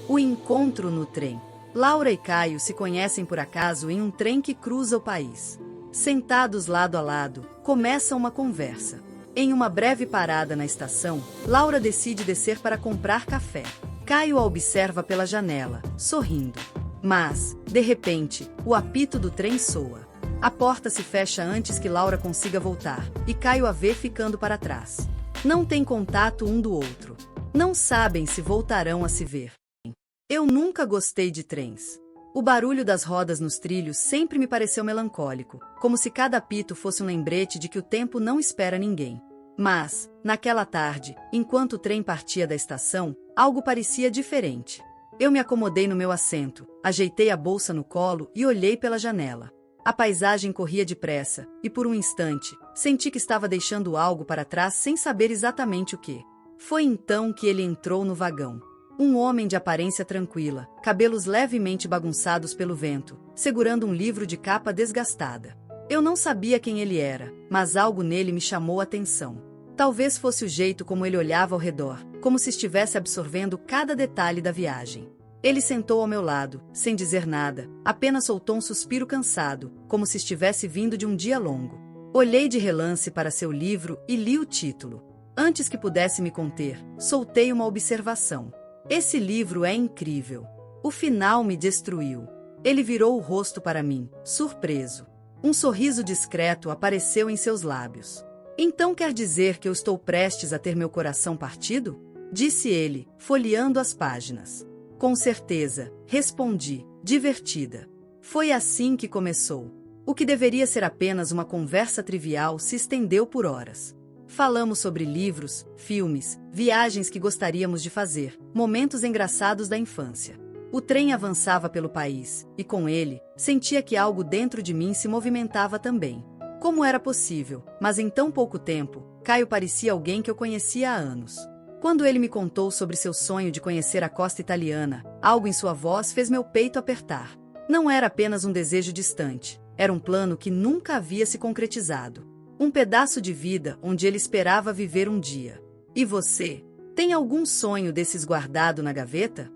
O encontro no trem. Laura e Caio se conhecem por acaso em um trem que cruza o país. Sentados lado a lado, começa uma conversa. Em uma breve parada na estação, Laura decide descer para comprar café. Caio a observa pela janela, sorrindo. Mas, de repente, o apito do trem soa. A porta se fecha antes que Laura consiga voltar, e Caio a vê ficando para trás. Não têm contato um do outro. Não sabem se voltarão a se ver. Eu nunca gostei de trens. O barulho das rodas nos trilhos sempre me pareceu melancólico, como se cada apito fosse um lembrete de que o tempo não espera ninguém. Mas, naquela tarde, enquanto o trem partia da estação, algo parecia diferente. Eu me acomodei no meu assento, ajeitei a bolsa no colo e olhei pela janela. A paisagem corria depressa, e por um instante, senti que estava deixando algo para trás sem saber exatamente o que. Foi então que ele entrou no vagão. Um homem de aparência tranquila, cabelos levemente bagunçados pelo vento, segurando um livro de capa desgastada. Eu não sabia quem ele era, mas algo nele me chamou a atenção. Talvez fosse o jeito como ele olhava ao redor, como se estivesse absorvendo cada detalhe da viagem. Ele sentou ao meu lado, sem dizer nada, apenas soltou um suspiro cansado, como se estivesse vindo de um dia longo. Olhei de relance para seu livro e li o título. Antes que pudesse me conter, soltei uma observação. Esse livro é incrível. O final me destruiu. Ele virou o rosto para mim, surpreso. Um sorriso discreto apareceu em seus lábios. Então quer dizer que eu estou prestes a ter meu coração partido? Disse ele, folheando as páginas. Com certeza, respondi, divertida. Foi assim que começou. O que deveria ser apenas uma conversa trivial se estendeu por horas. Falamos sobre livros, filmes, viagens que gostaríamos de fazer, momentos engraçados da infância. O trem avançava pelo país, e com ele, sentia que algo dentro de mim se movimentava também. Como era possível, mas em tão pouco tempo, Caio parecia alguém que eu conhecia há anos. Quando ele me contou sobre seu sonho de conhecer a costa italiana, algo em sua voz fez meu peito apertar. Não era apenas um desejo distante, era um plano que nunca havia se concretizado. Um pedaço de vida onde ele esperava viver um dia. E você? Tem algum sonho desses guardado na gaveta?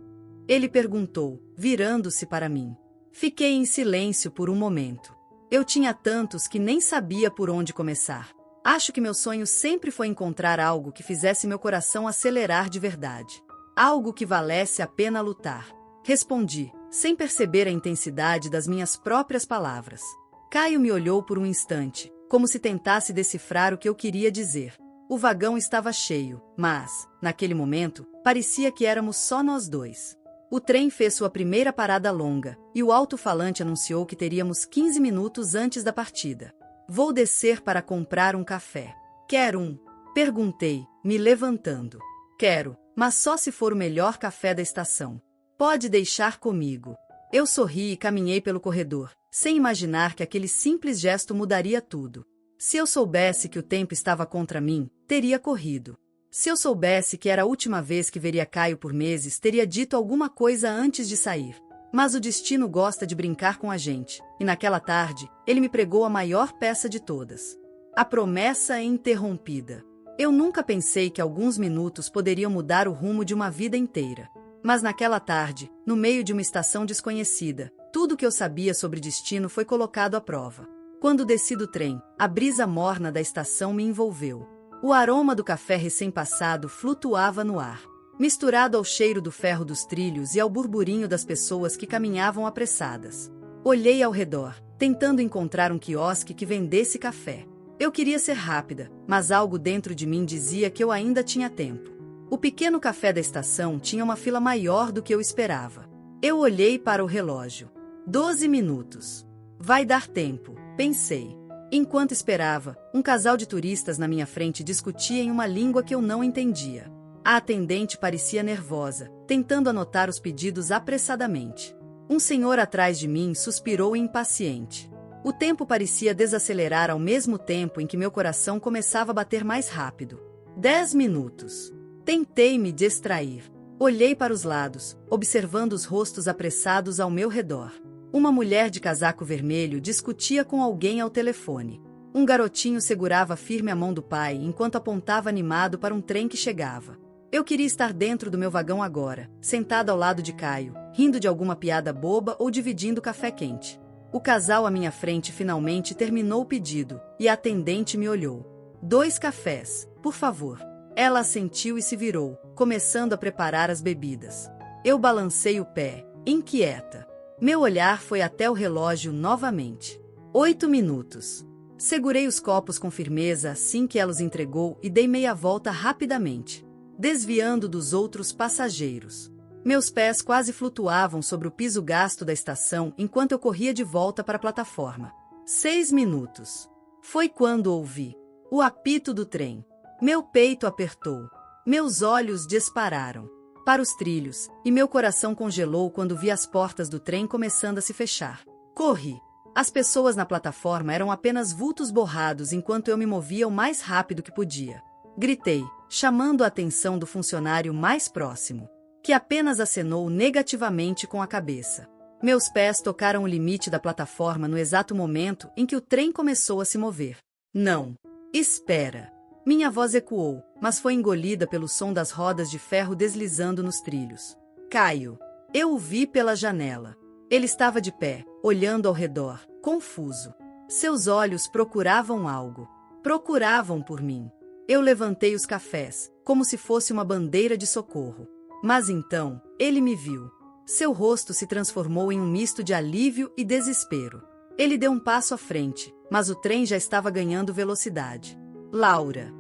Ele perguntou, virando-se para mim. Fiquei em silêncio por um momento. Eu tinha tantos que nem sabia por onde começar. Acho que meu sonho sempre foi encontrar algo que fizesse meu coração acelerar de verdade. Algo que valesse a pena lutar. Respondi, sem perceber a intensidade das minhas próprias palavras. Caio me olhou por um instante, como se tentasse decifrar o que eu queria dizer. O vagão estava cheio, mas, naquele momento, parecia que éramos só nós dois. O trem fez sua primeira parada longa, e o alto-falante anunciou que teríamos 15 minutos antes da partida. Vou descer para comprar um café. Quer um? Perguntei, me levantando. Quero, mas só se for o melhor café da estação. Pode deixar comigo. Eu sorri e caminhei pelo corredor, sem imaginar que aquele simples gesto mudaria tudo. Se eu soubesse que o tempo estava contra mim, teria corrido. Se eu soubesse que era a última vez que veria Caio por meses, teria dito alguma coisa antes de sair. Mas o destino gosta de brincar com a gente, e naquela tarde, ele me pregou a maior peça de todas. A promessa interrompida. Eu nunca pensei que alguns minutos poderiam mudar o rumo de uma vida inteira. Mas naquela tarde, no meio de uma estação desconhecida, tudo o que eu sabia sobre destino foi colocado à prova. Quando desci do trem, a brisa morna da estação me envolveu. O aroma do café recém-passado flutuava no ar, misturado ao cheiro do ferro dos trilhos e ao burburinho das pessoas que caminhavam apressadas. Olhei ao redor, tentando encontrar um quiosque que vendesse café. Eu queria ser rápida, mas algo dentro de mim dizia que eu ainda tinha tempo. O pequeno café da estação tinha uma fila maior do que eu esperava. Eu olhei para o relógio. 12 minutos. Vai dar tempo, pensei. Enquanto esperava, um casal de turistas na minha frente discutia em uma língua que eu não entendia. A atendente parecia nervosa, tentando anotar os pedidos apressadamente. Um senhor atrás de mim suspirou impaciente. O tempo parecia desacelerar ao mesmo tempo em que meu coração começava a bater mais rápido. 10 minutos. Tentei me distrair. Olhei para os lados, observando os rostos apressados ao meu redor. Uma mulher de casaco vermelho discutia com alguém ao telefone. Um garotinho segurava firme a mão do pai enquanto apontava animado para um trem que chegava. Eu queria estar dentro do meu vagão agora, sentado ao lado de Caio, rindo de alguma piada boba ou dividindo café quente. O casal à minha frente finalmente terminou o pedido, e a atendente me olhou. 2 cafés, por favor. Ela assentiu e se virou, começando a preparar as bebidas. Eu balancei o pé, inquieta. Meu olhar foi até o relógio novamente. 8 minutos. Segurei os copos com firmeza assim que ela os entregou e dei meia volta rapidamente, desviando dos outros passageiros. Meus pés quase flutuavam sobre o piso gasto da estação enquanto eu corria de volta para a plataforma. 6 minutos. Foi quando ouvi o apito do trem. Meu peito apertou. Meus olhos dispararam para os trilhos, e meu coração congelou quando vi as portas do trem começando a se fechar. Corri. As pessoas na plataforma eram apenas vultos borrados enquanto eu me movia o mais rápido que podia. Gritei, chamando a atenção do funcionário mais próximo, que apenas acenou negativamente com a cabeça. Meus pés tocaram o limite da plataforma no exato momento em que o trem começou a se mover. Não. Espera. Minha voz ecoou, mas foi engolida pelo som das rodas de ferro deslizando nos trilhos. Caio. Eu o vi pela janela. Ele estava de pé, olhando ao redor, confuso. Seus olhos procuravam algo. Procuravam por mim. Eu levantei os cafés, como se fosse uma bandeira de socorro. Mas então, ele me viu. Seu rosto se transformou em um misto de alívio e desespero. Ele deu um passo à frente, mas o trem já estava ganhando velocidade. Laura!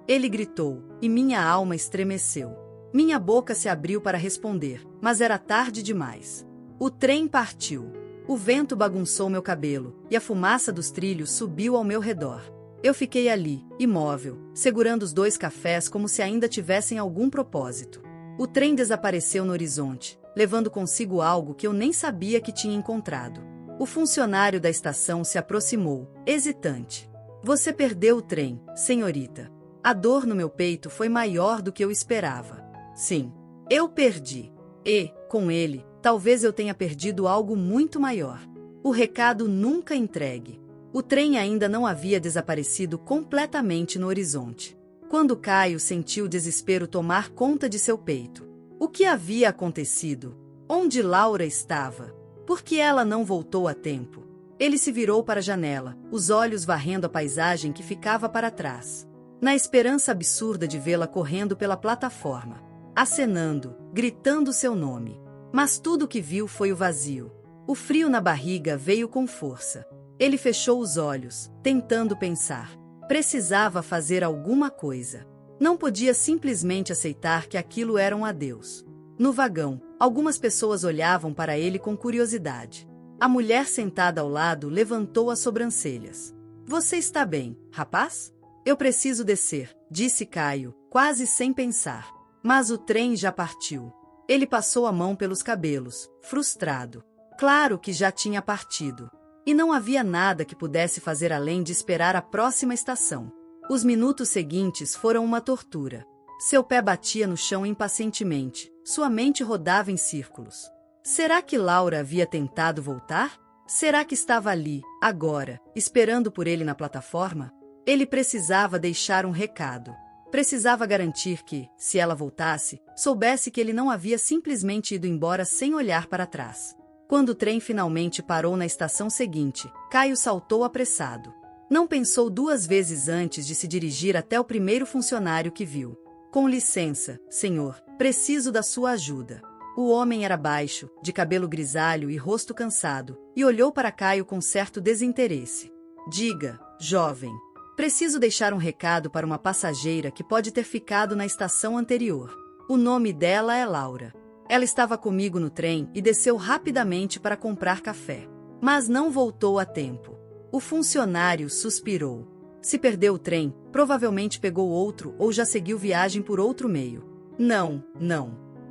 Ele gritou, e minha alma estremeceu. Minha boca se abriu para responder, mas era tarde demais. O trem partiu. O vento bagunçou meu cabelo, e a fumaça dos trilhos subiu ao meu redor. Eu fiquei ali, imóvel, segurando os 2 cafés como se ainda tivessem algum propósito. O trem desapareceu no horizonte, levando consigo algo que eu nem sabia que tinha encontrado. O funcionário da estação se aproximou, hesitante. Você perdeu o trem, senhorita. A dor no meu peito foi maior do que eu esperava. Sim, eu perdi. E, com ele, talvez eu tenha perdido algo muito maior. O recado nunca entregue. O trem ainda não havia desaparecido completamente no horizonte, quando Caio sentiu o desespero tomar conta de seu peito. O que havia acontecido? Onde Laura estava? Por que ela não voltou a tempo? Ele se virou para a janela, os olhos varrendo a paisagem que ficava para trás, na esperança absurda de vê-la correndo pela plataforma, acenando, gritando seu nome. Mas tudo o que viu foi o vazio. O frio na barriga veio com força. Ele fechou os olhos, tentando pensar. Precisava fazer alguma coisa. Não podia simplesmente aceitar que aquilo era um adeus. No vagão, algumas pessoas olhavam para ele com curiosidade. A mulher sentada ao lado levantou as sobrancelhas. Você está bem, rapaz? Eu preciso descer, disse Caio, quase sem pensar. Mas o trem já partiu. Ele passou a mão pelos cabelos, frustrado. Claro que já tinha partido. E não havia nada que pudesse fazer além de esperar a próxima estação. Os minutos seguintes foram uma tortura. Seu pé batia no chão impacientemente, sua mente rodava em círculos. Será que Laura havia tentado voltar? Será que estava ali, agora, esperando por ele na plataforma? Ele precisava deixar um recado. Precisava garantir que, se ela voltasse, soubesse que ele não havia simplesmente ido embora sem olhar para trás. Quando o trem finalmente parou na estação seguinte, Caio saltou apressado. Não pensou 2 vezes antes de se dirigir até o primeiro funcionário que viu. Com licença, senhor, preciso da sua ajuda. O homem era baixo, de cabelo grisalho e rosto cansado, e olhou para Caio com certo desinteresse. Diga, jovem. Preciso deixar um recado para uma passageira que pode ter ficado na estação anterior. O nome dela é Laura. Ela estava comigo no trem e desceu rapidamente para comprar café. Mas não voltou a tempo. O funcionário suspirou. Se perdeu o trem, provavelmente pegou outro ou já seguiu viagem por outro meio. Não.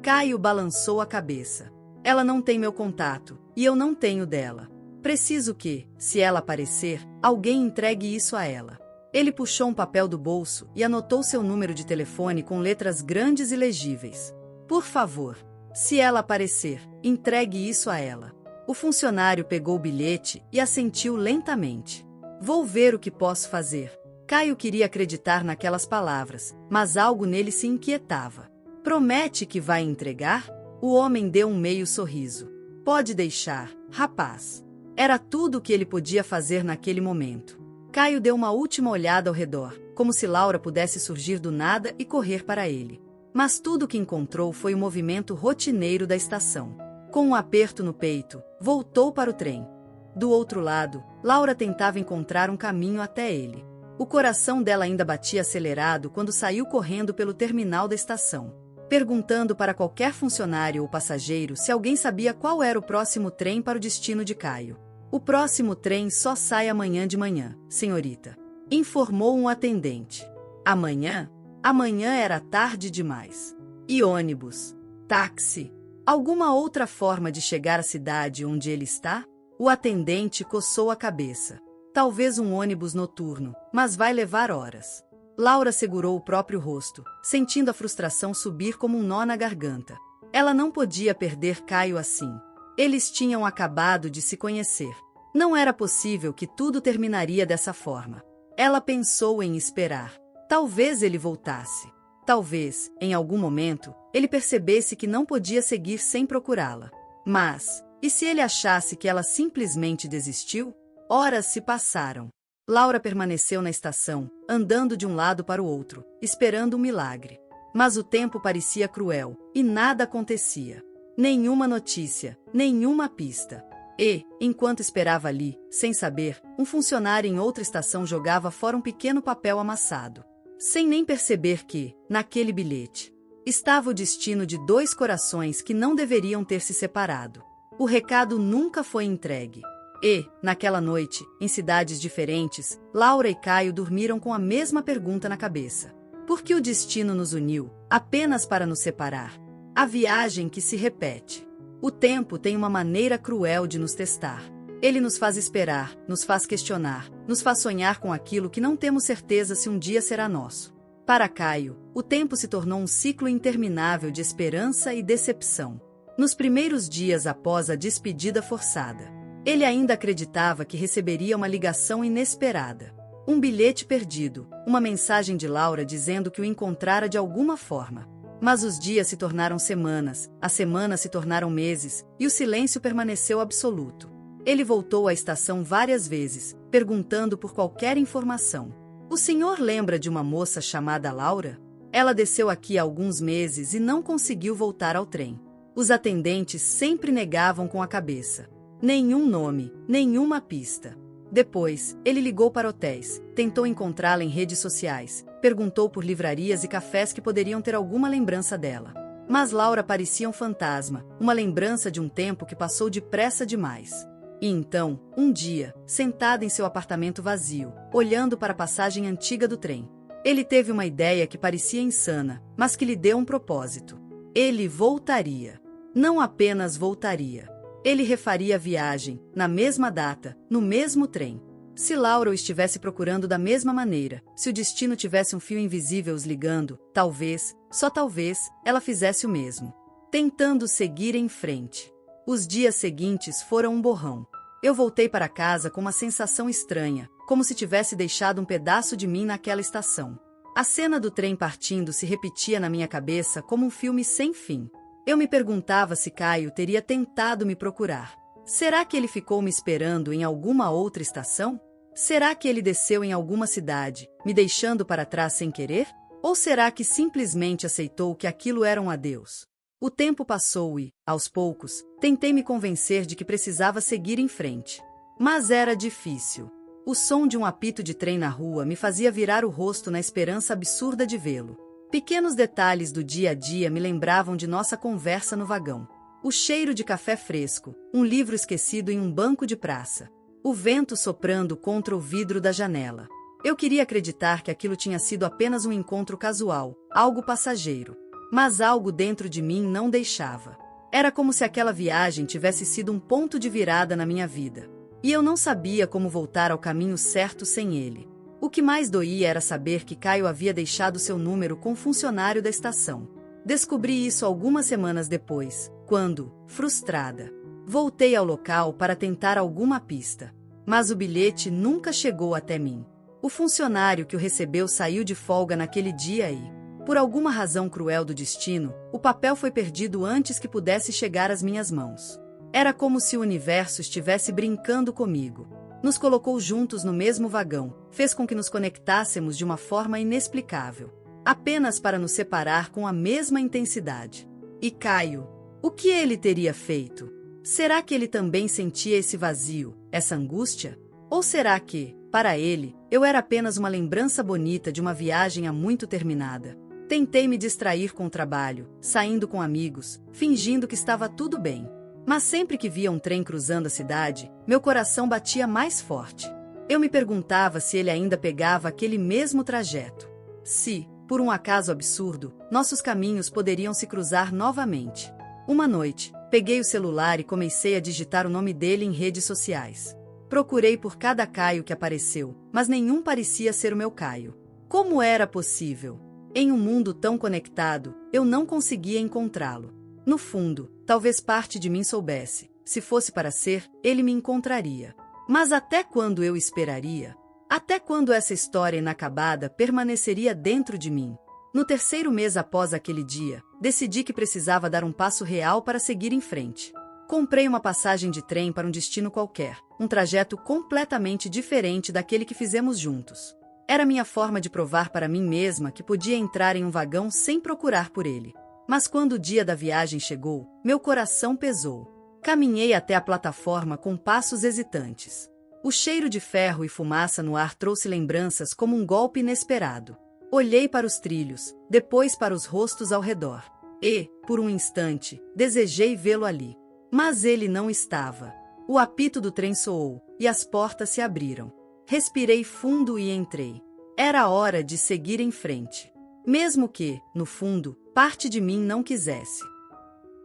Caio balançou a cabeça. Ela não tem meu contato, e eu não tenho dela. Preciso que, se ela aparecer, alguém entregue isso a ela. Ele puxou um papel do bolso e anotou seu número de telefone com letras grandes e legíveis. Por favor, se ela aparecer, entregue isso a ela. O funcionário pegou o bilhete e assentiu lentamente. Vou ver o que posso fazer. Caio queria acreditar naquelas palavras, mas algo nele se inquietava. Promete que vai entregar? O homem deu um meio sorriso. Pode deixar, rapaz. Era tudo o que ele podia fazer naquele momento. Caio deu uma última olhada ao redor, como se Laura pudesse surgir do nada e correr para ele. Mas tudo o que encontrou foi o movimento rotineiro da estação. Com um aperto no peito, voltou para o trem. Do outro lado, Laura tentava encontrar um caminho até ele. O coração dela ainda batia acelerado quando saiu correndo pelo terminal da estação, perguntando para qualquer funcionário ou passageiro se alguém sabia qual era o próximo trem para o destino de Caio. O próximo trem só sai amanhã de manhã, senhorita, informou um atendente. Amanhã? Amanhã era tarde demais. E ônibus? Táxi? Alguma outra forma de chegar à cidade onde ele está? O atendente coçou a cabeça. Talvez um ônibus noturno, mas vai levar horas. Laura segurou o próprio rosto, sentindo a frustração subir como um nó na garganta. Ela não podia perder Caio assim. Eles tinham acabado de se conhecer. Não era possível que tudo terminaria dessa forma. Ela pensou em esperar. Talvez ele voltasse. Talvez, em algum momento, ele percebesse que não podia seguir sem procurá-la. Mas, e se ele achasse que ela simplesmente desistiu? Horas se passaram. Laura permaneceu na estação, andando de um lado para o outro, esperando um milagre. Mas o tempo parecia cruel, e nada acontecia. Nenhuma notícia, nenhuma pista. E, enquanto esperava ali, sem saber, um funcionário em outra estação jogava fora um pequeno papel amassado. Sem nem perceber que, naquele bilhete, estava o destino de dois corações que não deveriam ter se separado. O recado nunca foi entregue. E, naquela noite, em cidades diferentes, Laura e Caio dormiram com a mesma pergunta na cabeça. Por que o destino nos uniu, apenas para nos separar? A viagem que se repete. O tempo tem uma maneira cruel de nos testar. Ele nos faz esperar, nos faz questionar, nos faz sonhar com aquilo que não temos certeza se um dia será nosso. Para Caio, o tempo se tornou um ciclo interminável de esperança e decepção. Nos primeiros dias após a despedida forçada, ele ainda acreditava que receberia uma ligação inesperada. Um bilhete perdido, uma mensagem de Laura dizendo que o encontrara de alguma forma. Mas os dias se tornaram semanas, as semanas se tornaram meses, e o silêncio permaneceu absoluto. Ele voltou à estação várias vezes, perguntando por qualquer informação. O senhor lembra de uma moça chamada Laura? Ela desceu aqui há alguns meses e não conseguiu voltar ao trem. Os atendentes sempre negavam com a cabeça. Nenhum nome, nenhuma pista. Depois, ele ligou para hotéis, tentou encontrá-la em redes sociais, perguntou por livrarias e cafés que poderiam ter alguma lembrança dela. Mas Laura parecia um fantasma, uma lembrança de um tempo que passou depressa demais. E então, um dia, sentado em seu apartamento vazio, olhando para a passagem antiga do trem, ele teve uma ideia que parecia insana, mas que lhe deu um propósito. Ele voltaria. Não apenas voltaria. Ele refaria a viagem, na mesma data, no mesmo trem. Se Laura o estivesse procurando da mesma maneira, se o destino tivesse um fio invisível os ligando, talvez, só talvez, ela fizesse o mesmo. Tentando seguir em frente. Os dias seguintes foram um borrão. Eu voltei para casa com uma sensação estranha, como se tivesse deixado um pedaço de mim naquela estação. A cena do trem partindo se repetia na minha cabeça como um filme sem fim. Eu me perguntava se Caio teria tentado me procurar. Será que ele ficou me esperando em alguma outra estação? Será que ele desceu em alguma cidade, me deixando para trás sem querer? Ou será que simplesmente aceitou que aquilo era um adeus? O tempo passou e, aos poucos, tentei me convencer de que precisava seguir em frente. Mas era difícil. O som de um apito de trem na rua me fazia virar o rosto na esperança absurda de vê-lo. Pequenos detalhes do dia a dia me lembravam de nossa conversa no vagão. O cheiro de café fresco, um livro esquecido em um banco de praça. O vento soprando contra o vidro da janela. Eu queria acreditar que aquilo tinha sido apenas um encontro casual, algo passageiro. Mas algo dentro de mim não deixava. Era como se aquela viagem tivesse sido um ponto de virada na minha vida. E eu não sabia como voltar ao caminho certo sem ele. O que mais doía era saber que Caio havia deixado seu número com o funcionário da estação. Descobri isso algumas semanas depois, quando, frustrada, voltei ao local para tentar alguma pista. Mas o bilhete nunca chegou até mim. O funcionário que o recebeu saiu de folga naquele dia e Por alguma razão cruel do destino, o papel foi perdido antes que pudesse chegar às minhas mãos. Era como se o universo estivesse brincando comigo. Nos colocou juntos no mesmo vagão, fez com que nos conectássemos de uma forma inexplicável, apenas para nos separar com a mesma intensidade. E Caio, o que ele teria feito? Será que ele também sentia esse vazio, essa angústia? Ou será que, para ele, eu era apenas uma lembrança bonita de uma viagem há muito terminada? Tentei me distrair com o trabalho, saindo com amigos, fingindo que estava tudo bem. Mas sempre que via um trem cruzando a cidade, meu coração batia mais forte. Eu me perguntava se ele ainda pegava aquele mesmo trajeto. Se, por um acaso absurdo, nossos caminhos poderiam se cruzar novamente. Uma noite, peguei o celular e comecei a digitar o nome dele em redes sociais. Procurei por cada Caio que apareceu, mas nenhum parecia ser o meu Caio. Como era possível? Em um mundo tão conectado, eu não conseguia encontrá-lo. No fundo, talvez parte de mim soubesse, se fosse para ser, ele me encontraria. Mas até quando eu esperaria? Até quando essa história inacabada permaneceria dentro de mim? No terceiro mês após aquele dia, decidi que precisava dar um passo real para seguir em frente. Comprei uma passagem de trem para um destino qualquer, um trajeto completamente diferente daquele que fizemos juntos. Era minha forma de provar para mim mesma que podia entrar em um vagão sem procurar por ele. Mas quando o dia da viagem chegou, meu coração pesou. Caminhei até a plataforma com passos hesitantes. O cheiro de ferro e fumaça no ar trouxe lembranças como um golpe inesperado. Olhei para os trilhos, depois para os rostos ao redor. E, por um instante, desejei vê-lo ali. Mas ele não estava. O apito do trem soou, e as portas se abriram. Respirei fundo e entrei. Era hora de seguir em frente. Mesmo que, no fundo, parte de mim não quisesse.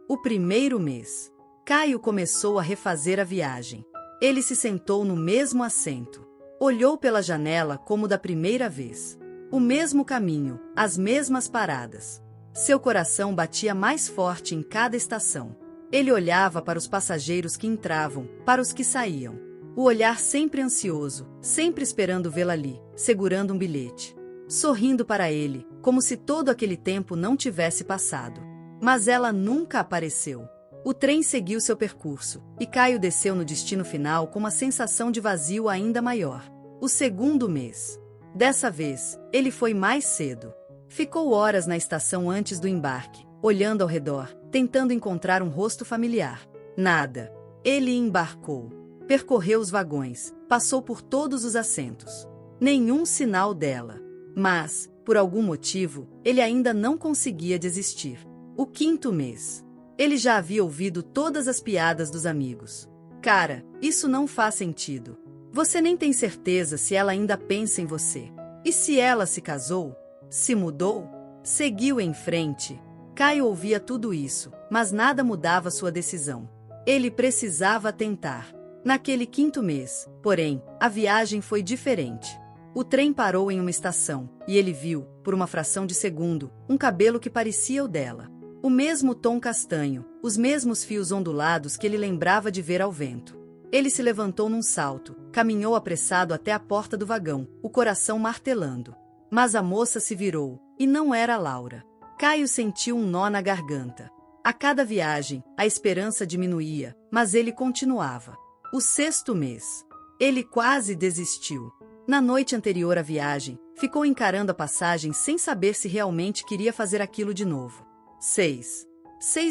O primeiro mês. Caio começou a refazer a viagem. Ele se sentou no mesmo assento. Olhou pela janela como da primeira vez. O mesmo caminho, as mesmas paradas. Seu coração batia mais forte em cada estação. Ele olhava para os passageiros que entravam, para os que saíam. O olhar sempre ansioso, sempre esperando vê-la ali, segurando um bilhete. Sorrindo para ele, como se todo aquele tempo não tivesse passado. Mas ela nunca apareceu. O trem seguiu seu percurso, e Caio desceu no destino final com uma sensação de vazio ainda maior. O segundo mês. Dessa vez, ele foi mais cedo. Ficou horas na estação antes do embarque, olhando ao redor, tentando encontrar um rosto familiar. Nada. Ele embarcou. Percorreu os vagões, passou por todos os assentos. Nenhum sinal dela. Mas, por algum motivo, ele ainda não conseguia desistir. O quinto mês. Ele já havia ouvido todas as piadas dos amigos. Cara, isso não faz sentido. Você nem tem certeza se ela ainda pensa em você. E se ela se casou? Se mudou? Seguiu em frente. Caio ouvia tudo isso, mas nada mudava sua decisão. Ele precisava tentar. Naquele quinto mês, porém, a viagem foi diferente. O trem parou em uma estação, e ele viu, por uma fração de segundo, um cabelo que parecia o dela. O mesmo tom castanho, os mesmos fios ondulados que ele lembrava de ver ao vento. Ele se levantou num salto, caminhou apressado até a porta do vagão, o coração martelando. Mas a moça se virou, e não era Laura. Caio sentiu um nó na garganta. A cada viagem, a esperança diminuía, mas ele continuava. O sexto mês. Ele quase desistiu. Na noite anterior à viagem, ficou encarando a passagem sem saber se realmente queria fazer aquilo de novo. 6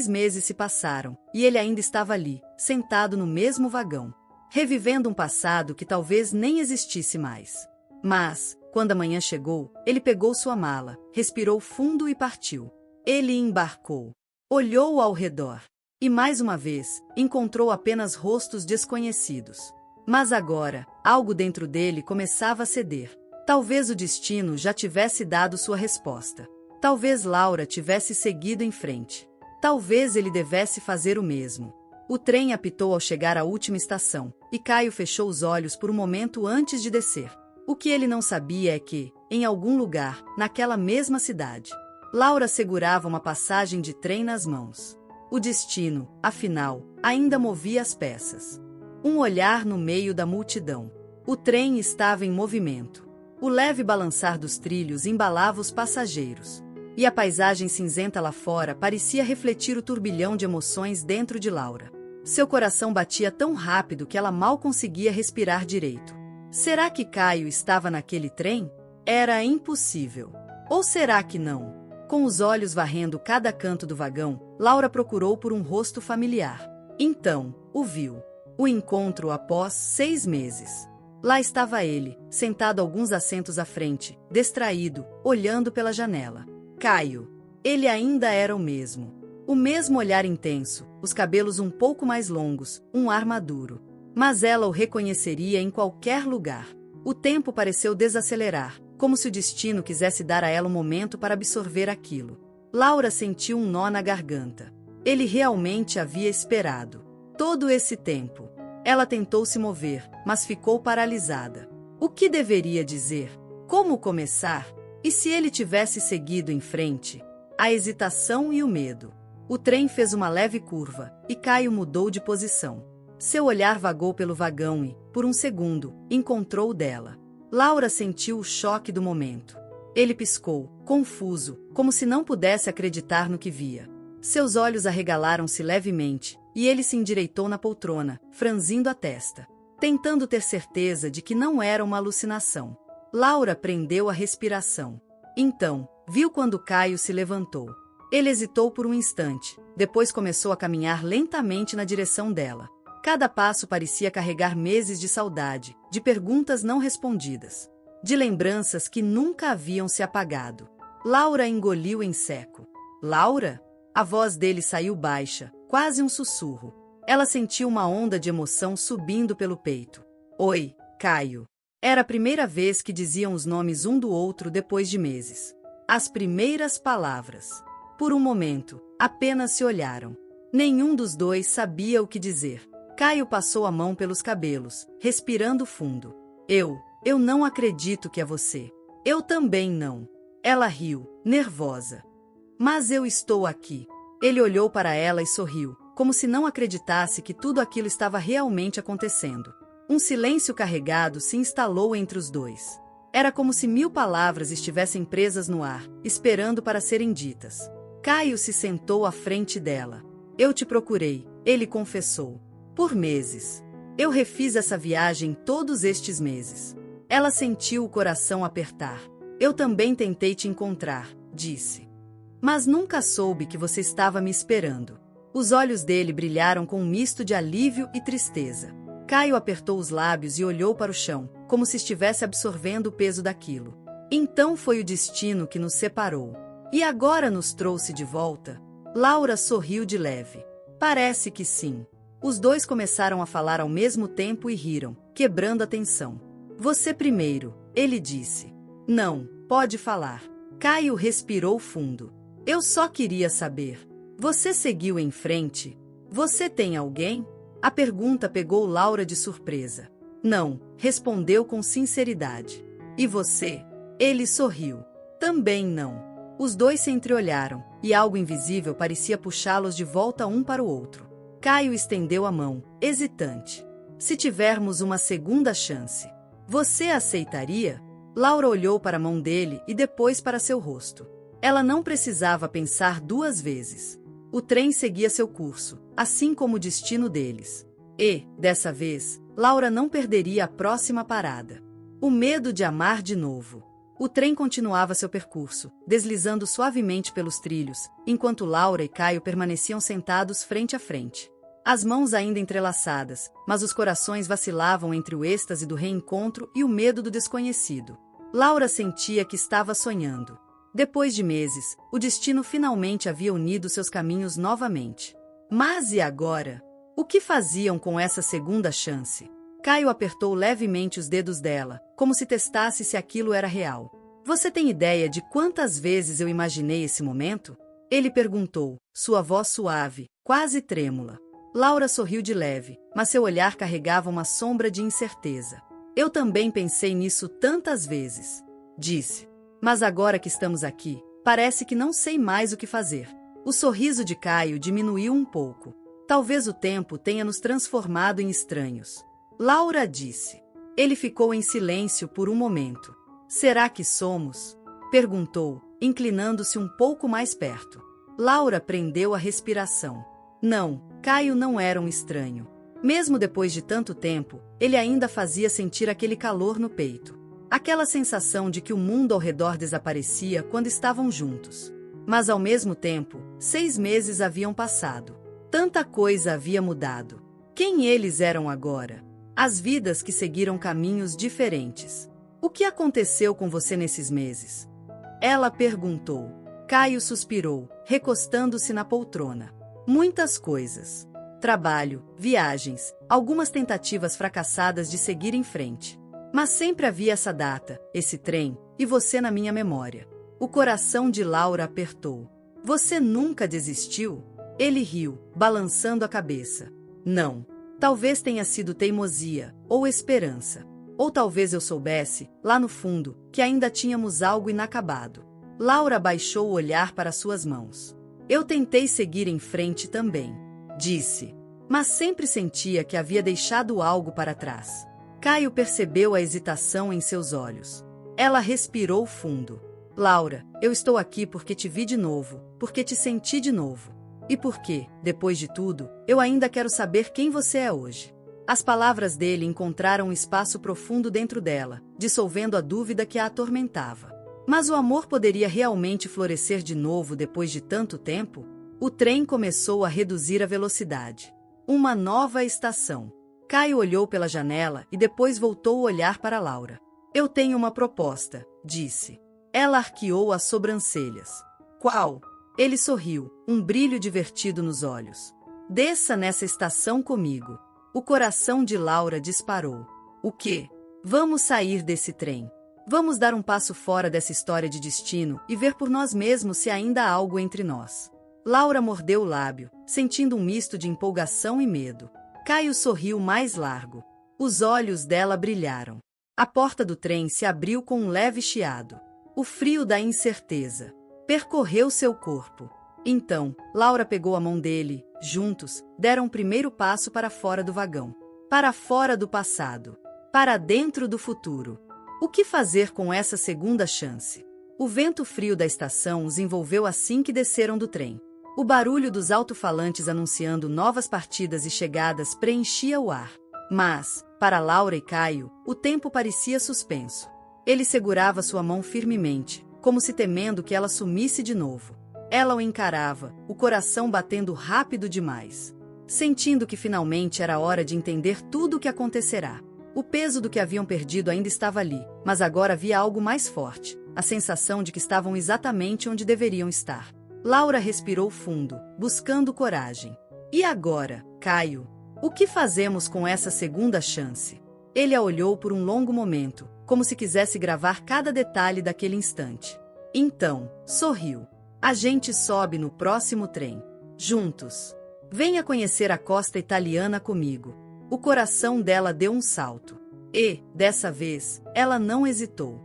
meses se passaram, e ele ainda estava ali, sentado no mesmo vagão, revivendo um passado que talvez nem existisse mais. Mas, quando a manhã chegou, ele pegou sua mala, respirou fundo e partiu. Ele embarcou. Olhou ao redor. E mais uma vez, encontrou apenas rostos desconhecidos. Mas agora, algo dentro dele começava a ceder. Talvez o destino já tivesse dado sua resposta. Talvez Laura tivesse seguido em frente. Talvez ele devesse fazer o mesmo. O trem apitou ao chegar à última estação, e Caio fechou os olhos por um momento antes de descer. O que ele não sabia é que, em algum lugar, naquela mesma cidade, Laura segurava uma passagem de trem nas mãos. O destino, afinal, ainda movia as peças. Um olhar no meio da multidão. O trem estava em movimento. O leve balançar dos trilhos embalava os passageiros. e a paisagem cinzenta lá fora parecia refletir o turbilhão de emoções dentro de Laura. Seu coração batia tão rápido que ela mal conseguia respirar direito. Será que Caio estava naquele trem? Era impossível. Ou será que não? Com os olhos varrendo cada canto do vagão, Laura procurou por um rosto familiar. Então, o viu. O encontro após 6 meses. Lá estava ele, sentado alguns assentos à frente, distraído, olhando pela janela. Caio. Ele ainda era o mesmo. O mesmo olhar intenso, os cabelos um pouco mais longos, um ar maduro. Mas ela o reconheceria em qualquer lugar. O tempo pareceu desacelerar, como se o destino quisesse dar a ela um momento para absorver aquilo. Laura sentiu um nó na garganta. Ele realmente havia esperado. Todo esse tempo. Ela tentou se mover, mas ficou paralisada. O que deveria dizer? Como começar? E se ele tivesse seguido em frente? A hesitação e o medo. O trem fez uma leve curva, e Caio mudou de posição. Seu olhar vagou pelo vagão e, por um segundo, encontrou o dela. Laura sentiu o choque do momento. Ele piscou, confuso, como se não pudesse acreditar no que via. Seus olhos arregalaram-se levemente, e ele se endireitou na poltrona, franzindo a testa, tentando ter certeza de que não era uma alucinação. Laura prendeu a respiração. Então, viu quando Caio se levantou. Ele hesitou por um instante, depois começou a caminhar lentamente na direção dela. Cada passo parecia carregar meses de saudade, de perguntas não respondidas, de lembranças que nunca haviam se apagado. Laura engoliu em seco. Laura? A voz dele saiu baixa, quase um sussurro. Ela sentiu uma onda de emoção subindo pelo peito. Oi, Caio. Era a primeira vez que diziam os nomes um do outro depois de meses. As primeiras palavras. Por um momento, apenas se olharam. Nenhum dos dois sabia o que dizer. Caio passou a mão pelos cabelos, respirando fundo. Eu não acredito que é você. Eu também não. Ela riu, nervosa. Mas eu estou aqui. Ele olhou para ela e sorriu, como se não acreditasse que tudo aquilo estava realmente acontecendo. Um silêncio carregado se instalou entre os dois. Era como se 1000 palavras estivessem presas no ar, esperando para serem ditas. Caio se sentou à frente dela. Eu te procurei, ele confessou. Por meses. Eu refiz essa viagem todos estes meses. Ela sentiu o coração apertar. Eu também tentei te encontrar, disse. Mas nunca soube que você estava me esperando. Os olhos dele brilharam com um misto de alívio e tristeza. Caio apertou os lábios e olhou para o chão, como se estivesse absorvendo o peso daquilo. Então foi o destino que nos separou. E agora nos trouxe de volta? Laura sorriu de leve. Parece que sim. Os dois começaram a falar ao mesmo tempo e riram, quebrando a tensão. Você primeiro, ele disse. Não, pode falar. Caio respirou fundo. Eu só queria saber. Você seguiu em frente? Você tem alguém? A pergunta pegou Laura de surpresa. Não, respondeu com sinceridade. E você? Ele sorriu. Também não. Os dois se entreolharam, e algo invisível parecia puxá-los de volta um para o outro. Caio estendeu a mão, hesitante. Se tivermos uma segunda chance, você aceitaria? Laura olhou para a mão dele e depois para seu rosto. Ela não precisava pensar 2 vezes. O trem seguia seu curso, assim como o destino deles. E, dessa vez, Laura não perderia a próxima parada. O medo de amar de novo. O trem continuava seu percurso, deslizando suavemente pelos trilhos, enquanto Laura e Caio permaneciam sentados frente a frente. As mãos ainda entrelaçadas, mas os corações vacilavam entre o êxtase do reencontro e o medo do desconhecido. Laura sentia que estava sonhando. Depois de meses, o destino finalmente havia unido seus caminhos novamente. Mas e agora? O que faziam com essa segunda chance? Caio apertou levemente os dedos dela, como se testasse se aquilo era real. Você tem ideia de quantas vezes eu imaginei esse momento? Ele perguntou, sua voz suave, quase trêmula. Laura sorriu de leve, mas seu olhar carregava uma sombra de incerteza. Eu também pensei nisso tantas vezes, disse. Mas agora que estamos aqui, parece que não sei mais o que fazer. O sorriso de Caio diminuiu um pouco. Talvez o tempo tenha nos transformado em estranhos. Laura disse. Ele ficou em silêncio por um momento. Será que somos? Perguntou, inclinando-se um pouco mais perto. Laura prendeu a respiração. Não, Caio não era um estranho. Mesmo depois de tanto tempo, ele ainda fazia sentir aquele calor no peito. Aquela sensação de que o mundo ao redor desaparecia quando estavam juntos. Mas ao mesmo tempo, 6 meses haviam passado. Tanta coisa havia mudado. Quem eles eram agora? As vidas que seguiram caminhos diferentes. O que aconteceu com você nesses meses? Ela perguntou. Caio suspirou, recostando-se na poltrona. Muitas coisas. Trabalho, viagens, algumas tentativas fracassadas de seguir em frente. Mas sempre havia essa data, esse trem, e você na minha memória. O coração de Laura apertou. Você nunca desistiu? Ele riu, balançando a cabeça. Não. Talvez tenha sido teimosia, ou esperança. Ou talvez eu soubesse, lá no fundo, que ainda tínhamos algo inacabado. Laura baixou o olhar para suas mãos. Eu tentei seguir em frente também, disse. Mas sempre sentia que havia deixado algo para trás. Caio percebeu a hesitação em seus olhos. Ela respirou fundo. Laura, eu estou aqui porque te vi de novo, porque te senti de novo. E porque, depois de tudo, eu ainda quero saber quem você é hoje. As palavras dele encontraram um espaço profundo dentro dela, dissolvendo a dúvida que a atormentava. Mas o amor poderia realmente florescer de novo depois de tanto tempo? O trem começou a reduzir a velocidade. Uma nova estação. Caio olhou pela janela e depois voltou o olhar para Laura. Eu tenho uma proposta, disse. Ela arqueou as sobrancelhas. Qual? Ele sorriu, um brilho divertido nos olhos. Desça nessa estação comigo. O coração de Laura disparou. O quê? Vamos sair desse trem. Vamos dar um passo fora dessa história de destino e ver por nós mesmos se ainda há algo entre nós. Laura mordeu o lábio, sentindo um misto de empolgação e medo. Caio sorriu mais largo. Os olhos dela brilharam. A porta do trem se abriu com um leve chiado. O frio da incerteza percorreu seu corpo. Então, Laura pegou a mão dele, juntos, deram o primeiro passo para fora do vagão. Para fora do passado. Para dentro do futuro. O que fazer com essa segunda chance? O vento frio da estação os envolveu assim que desceram do trem. O barulho dos alto-falantes anunciando novas partidas e chegadas preenchia o ar. Mas, para Laura e Caio, o tempo parecia suspenso. Ele segurava sua mão firmemente, como se temendo que ela sumisse de novo. Ela o encarava, o coração batendo rápido demais. Sentindo que finalmente era hora de entender tudo o que acontecerá. O peso do que haviam perdido ainda estava ali, mas agora havia algo mais forte, a sensação de que estavam exatamente onde deveriam estar. Laura respirou fundo, buscando coragem. E agora, Caio? O que fazemos com essa segunda chance? Ele a olhou por um longo momento, como se quisesse gravar cada detalhe daquele instante. Então, sorriu. A gente sobe no próximo trem. Juntos. Venha conhecer a costa italiana comigo. O coração dela deu um salto. E, dessa vez, ela não hesitou.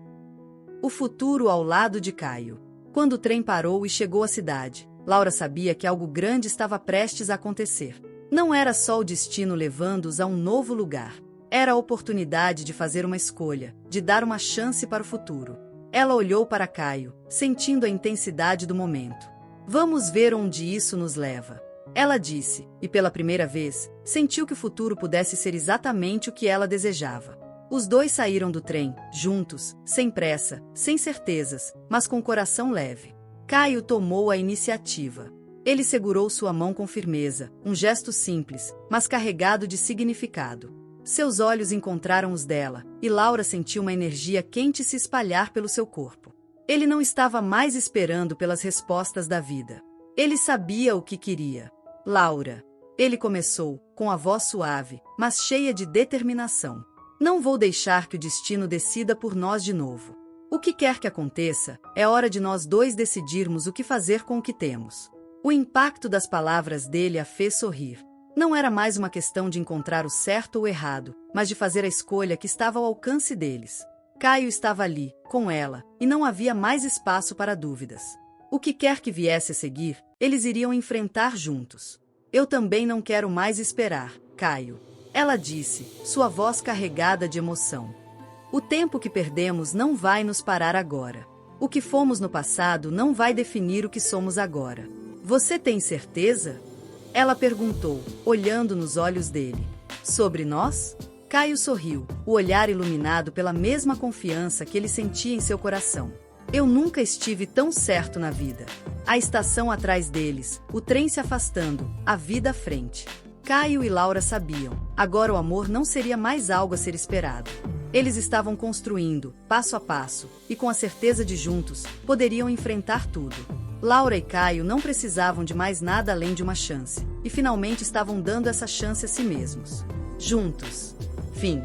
O futuro ao lado de Caio. Quando o trem parou e chegou à cidade, Laura sabia que algo grande estava prestes a acontecer. Não era só o destino levando-os a um novo lugar. Era a oportunidade de fazer uma escolha, de dar uma chance para o futuro. Ela olhou para Caio, sentindo a intensidade do momento. Vamos ver onde isso nos leva. Ela disse, e pela primeira vez, sentiu que o futuro pudesse ser exatamente o que ela desejava. Os dois saíram do trem, juntos, sem pressa, sem certezas, mas com o coração leve. Caio tomou a iniciativa. Ele segurou sua mão com firmeza, um gesto simples, mas carregado de significado. Seus olhos encontraram os dela, e Laura sentiu uma energia quente se espalhar pelo seu corpo. Ele não estava mais esperando pelas respostas da vida. Ele sabia o que queria. Laura. Ele começou, com a voz suave, mas cheia de determinação. Não vou deixar que o destino decida por nós de novo. O que quer que aconteça, é hora de nós dois decidirmos o que fazer com o que temos. O impacto das palavras dele a fez sorrir. Não era mais uma questão de encontrar o certo ou o errado, mas de fazer a escolha que estava ao alcance deles. Caio estava ali, com ela, e não havia mais espaço para dúvidas. O que quer que viesse a seguir, eles iriam enfrentar juntos. Eu também não quero mais esperar, Caio. Ela disse, sua voz carregada de emoção. O tempo que perdemos não vai nos parar agora. O que fomos no passado não vai definir o que somos agora. Você tem certeza? Ela perguntou, olhando nos olhos dele. Sobre nós? Caio sorriu, o olhar iluminado pela mesma confiança que ele sentia em seu coração. Eu nunca estive tão certo na vida. A estação atrás deles, o trem se afastando, a vida à frente. Caio e Laura sabiam, agora o amor não seria mais algo a ser esperado. Eles estavam construindo, passo a passo, e com a certeza de juntos, poderiam enfrentar tudo. Laura e Caio não precisavam de mais nada além de uma chance, e finalmente estavam dando essa chance a si mesmos. Juntos. Fim.